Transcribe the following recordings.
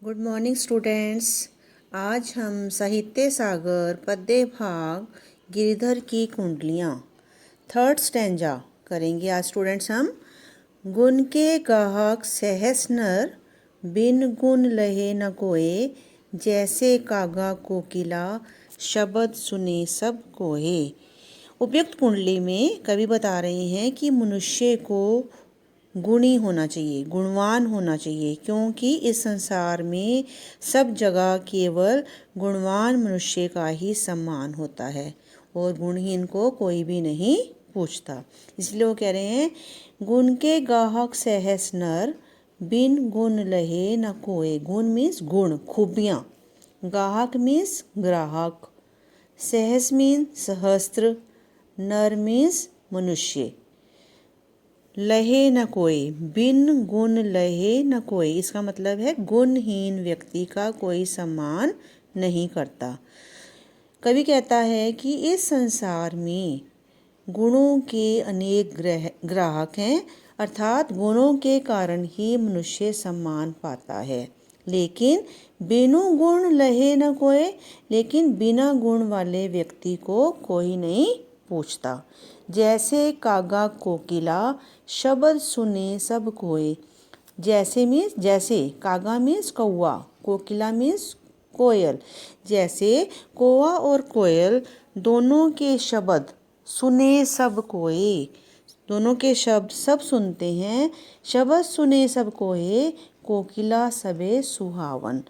Good morning students. आज हम साहित्य सागर पद्य भाग गिरिधर की कुंडलियाँ थर्ड स्टैंजा करेंगे। आज स्टूडेंट्स हम गुण के गाहक सहस नर, बिन गुण लहे न कोय, जैसे कागा कोकिला, शब्द सुने सब कोहे। उपयुक्त कुंडली में कवि बता रहे हैं कि मनुष्य को गुणी होना चाहिए, गुणवान होना चाहिए, क्योंकि इस संसार में सब जगह केवल गुणवान मनुष्य का ही सम्मान होता है और गुणहीन को कोई भी नहीं पूछता। इसलिए वो कह रहे हैं गुण के गाहक सहस नर, बिन गुण लहे न कोय। गुण मीन्स गुण, खूबियाँ। गाहक मीन्स ग्राहक। सहस मीन्स सहस्त्र। नर मीन्स मनुष्य। लहे न कोई, बिन गुण लहे न कोई, इसका मतलब है गुणहीन व्यक्ति का कोई सम्मान नहीं करता। कवि कहता है कि इस संसार में गुणों के अनेक ग्राहक हैं, अर्थात गुणों के कारण ही मनुष्य सम्मान पाता है। लेकिन बिनु गुण लहे न कोय, लेकिन बिना गुण वाले व्यक्ति को कोई नहीं पूछता। जैसे कागा कोकिला, शब्द सुने सब कोय। जैसे मीन्स जैसे, कागा मीन्स कौआ, कोकिला मीन्स कोयल। जैसे कौआ और कोयल दोनों के शब्द सुने सब कोय, दोनों के शब्द सब सुनते हैं। शब्द सुने सब कोय, कोकिला सबे सुहावन।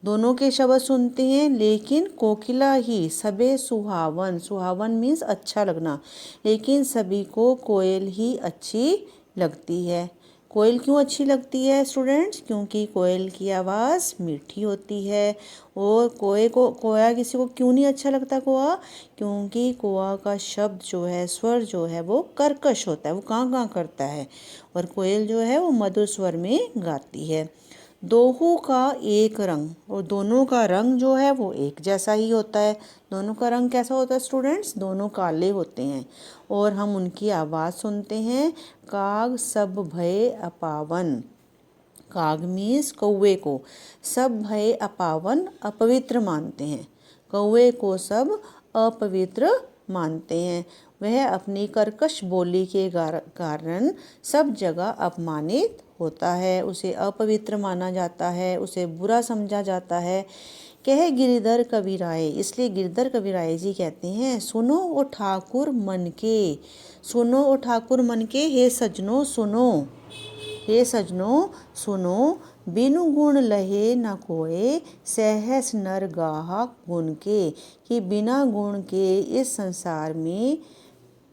दोनों के शब्द सुनते हैं, लेकिन कोकिला ही सबे सुहावन, सुहावन मीन्स अच्छा लगना, लेकिन सभी को कोयल ही अच्छी लगती है। कोयल क्यों अच्छी लगती है स्टूडेंट्स? क्योंकि कोयल की आवाज़ मीठी होती है। और कोया किसी को क्यों नहीं अच्छा लगता कोआ? क्योंकि कोआ का शब्द जो है, स्वर जो है वो कर्कश होता है, वो कां करता है, और कोयल जो है वो मधुर स्वर में गाती है। दोहू का एक रंग, और दोनों का रंग जो है वो एक जैसा ही होता है। दोनों का रंग कैसा होता है स्टूडेंट्स? दोनों काले होते हैं और हम उनकी आवाज़ सुनते हैं। काग सब भय अपावन। काग मीन्स कौवे को सब भय अपावन, अपवित्र मानते हैं। कौवे को सब अपवित्र मानते हैं। वह अपनी कर्कश बोली के कारण सब जगह अपमानित होता है, उसे अपवित्र माना जाता है, उसे बुरा समझा जाता है। कहे गिरधर कबीराय, इसलिए गिरधर कबीराय जी कहते हैं सुनो ओ ठाकुर मन के, सुनो ओ ठाकुर मन के, हे सजनो सुनो, हे सजनो सुनो, बिनु गुण लहे न कोय, सहस नर गाहक गुण के। कि बिना गुण के इस संसार में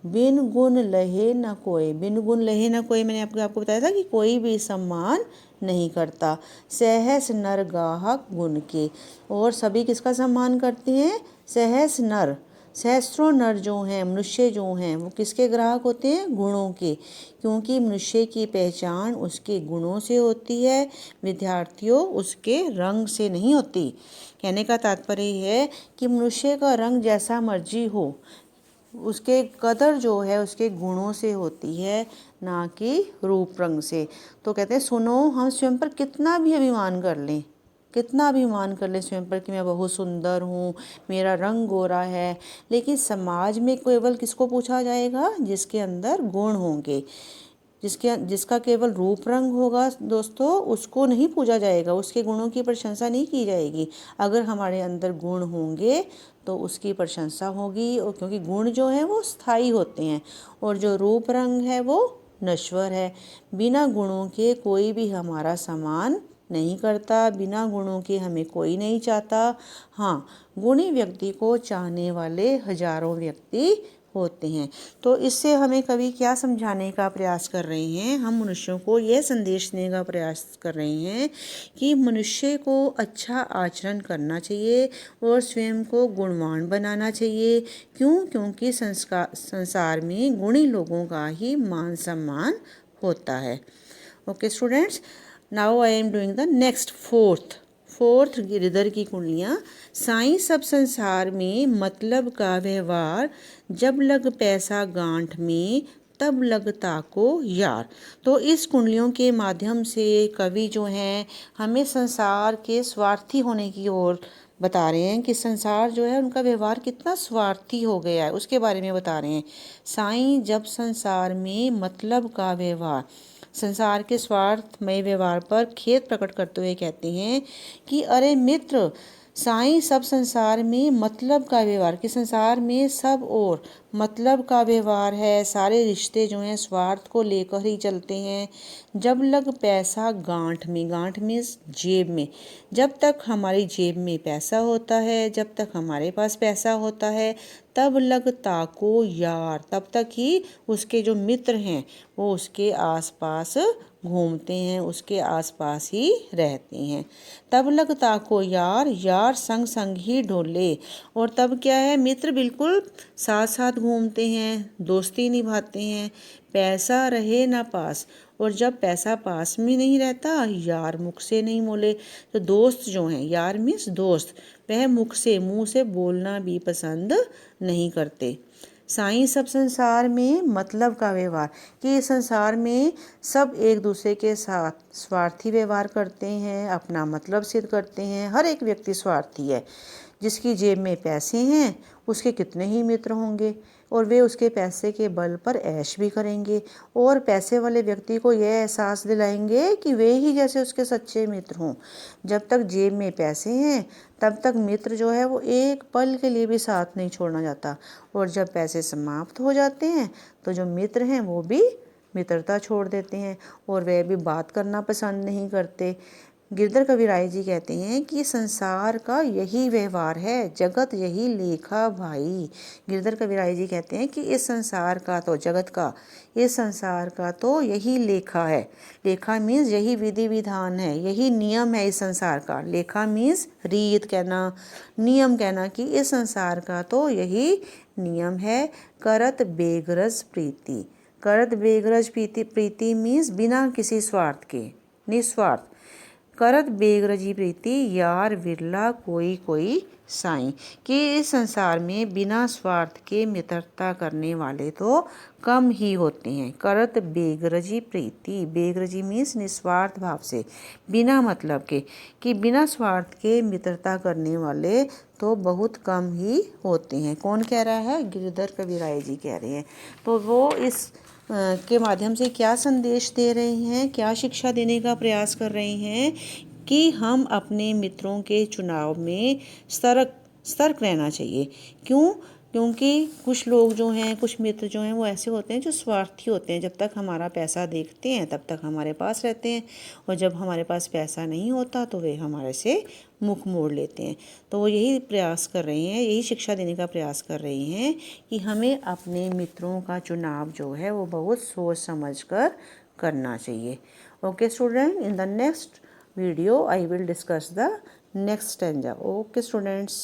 बिन गुण लहे न कोय, बिन गुण लहे न कोय, मैंने आपको बताया था कि कोई भी सम्मान नहीं करता। सहस नर गाहक गुण के, और सभी किसका सम्मान करते हैं? सहस नर, सहस्त्रों नर जो हैं, मनुष्य जो हैं, वो किसके ग्राहक होते हैं? गुणों के, क्योंकि मनुष्य की पहचान उसके गुणों से होती है, विद्यार्थियों उसके रंग से नहीं होती। कहने का तात्पर्य है कि मनुष्य का रंग जैसा मर्जी हो, उसके कदर जो है उसके गुणों से होती है, ना कि रूप रंग से। तो कहते हैं सुनो, हम स्वयं पर कितना भी अभिमान कर लें, कितना अभिमान कर लें स्वयं पर कि मैं बहुत सुंदर हूँ, मेरा रंग गोरा है, लेकिन समाज में केवल किसको पूछा जाएगा? जिसके अंदर गुण होंगे। जिसका केवल रूप रंग होगा दोस्तों, उसको नहीं पूजा जाएगा, उसके गुणों की प्रशंसा नहीं की जाएगी। अगर हमारे अंदर गुण होंगे तो उसकी प्रशंसा होगी, और क्योंकि गुण जो हैं वो स्थायी होते हैं और जो रूप रंग है वो नश्वर है। बिना गुणों के कोई भी हमारा सम्मान नहीं करता, बिना गुणों के हमें कोई नहीं चाहता। हाँ, गुणी व्यक्ति को चाहने वाले हजारों व्यक्ति होते हैं। तो इससे हमें कवि क्या समझाने का प्रयास कर रहे हैं? हम मनुष्यों को यह संदेश देने का प्रयास कर रहे हैं कि मनुष्य को अच्छा आचरण करना चाहिए और स्वयं को गुणवान बनाना चाहिए। क्यों? क्योंकि संसार में गुणी लोगों का ही मान सम्मान होता है। Okay students, now I am doing the next fourth Girdhar की कुंडलियाँ। साईं सब संसार में मतलब का व्यवहार, जब लग पैसा गांठ में, तब लगता को यार। तो इस कुंडलियों के माध्यम से कवि जो हैं हमें संसार के स्वार्थी होने की ओर बता रहे हैं कि संसार जो है उनका व्यवहार कितना स्वार्थी हो गया है, उसके बारे में बता रहे हैं। साईं जब संसार में मतलब का व्यवहार, संसार के स्वार्थमय व्यवहार पर खेद प्रकट करते हुए कहते हैं कि अरे मित्र, साईं सब संसार में मतलब का व्यवहार, कि संसार में सब और मतलब का व्यवहार है, सारे रिश्ते जो हैं स्वार्थ को लेकर ही चलते हैं। जब लग पैसा गांठ में जेब में, जब तक हमारी जेब में पैसा होता है, जब तक हमारे पास पैसा होता है, तब लग ताको यार, तब तक ही उसके जो मित्र हैं वो उसके आसपास घूमते हैं, उसके आसपास ही रहते हैं। तब लग ताको यार, यार संग संग ही डोले। और तब क्या है, मित्र बिल्कुल साथ साथ घूमते हैं, दोस्ती निभाते हैं, पैसा रहे ना पास। और जब पैसा पास में नहीं रहता, यार मुख से नहीं मोले। तो दोस्त जो हैं, यार मीन्स दोस्त, वह मुख से, मुंह से बोलना भी पसंद नहीं करते। साईं सब संसार में मतलब का व्यवहार, कि संसार में सब एक दूसरे के साथ स्वार्थी व्यवहार करते हैं, अपना मतलब सिद्ध करते हैं। हर एक व्यक्ति स्वार्थी है। जिसकी जेब में पैसे हैं उसके कितने ही मित्र होंगे, और वे उसके पैसे के बल पर ऐश भी करेंगे, और पैसे वाले व्यक्ति को यह एहसास दिलाएंगे कि वे ही जैसे उसके सच्चे मित्र हों। जब तक जेब में पैसे हैं तब तक मित्र जो है वो एक पल के लिए भी साथ नहीं छोड़ना चाहता, और जब पैसे समाप्त हो जाते हैं तो जो मित्र हैं वो भी मित्रता छोड़ देते हैं, और वे भी बात करना पसंद नहीं करते। गिरधर कविराय जी कहते हैं कि संसार का यही व्यवहार है, जगत यही लेखा भाई। गिरधर कविराय जी कहते हैं कि इस संसार का, तो जगत का, इस संसार का तो यही लेखा है। लेखा मीन्स यही विधि विधान है, यही नियम है इस संसार का। लेखा मीन्स रीत कहना, नियम कहना, कि इस संसार का तो यही नियम है। करत बेगरज प्रीति, करत बेगरज प्रीति मीन्स बिना किसी स्वार्थ के, निस्वार्थ। करत बेगरजी प्रीति यार विरला कोई कोई साईं, कि इस संसार में बिना स्वार्थ के मित्रता करने वाले तो कम ही होते हैं। करत बेगरजी प्रीति, बेगरजी मीन्स निस्वार्थ भाव से, बिना मतलब के, कि बिना स्वार्थ के मित्रता करने वाले तो बहुत कम ही होते हैं। कौन कह रहा है? गिरधर कविराय जी कह रहे हैं। तो वो इस के माध्यम से क्या संदेश दे रहे हैं, क्या शिक्षा देने का प्रयास कर रहे हैं कि हम अपने मित्रों के चुनाव में सतर्क रहना चाहिए। क्यों? क्योंकि कुछ लोग जो हैं, कुछ मित्र जो हैं वो ऐसे होते हैं जो स्वार्थी होते हैं। जब तक हमारा पैसा देखते हैं तब तक हमारे पास रहते हैं, और जब हमारे पास पैसा नहीं होता तो वे हमारे से मुख मोड़ लेते हैं। तो वो यही प्रयास कर रहे हैं, यही शिक्षा देने का प्रयास कर रहे हैं कि हमें अपने मित्रों का चुनाव जो है वो बहुत सोच समझ कर करना चाहिए। Okay student, in the next video I will discuss the next stanza. Okay students.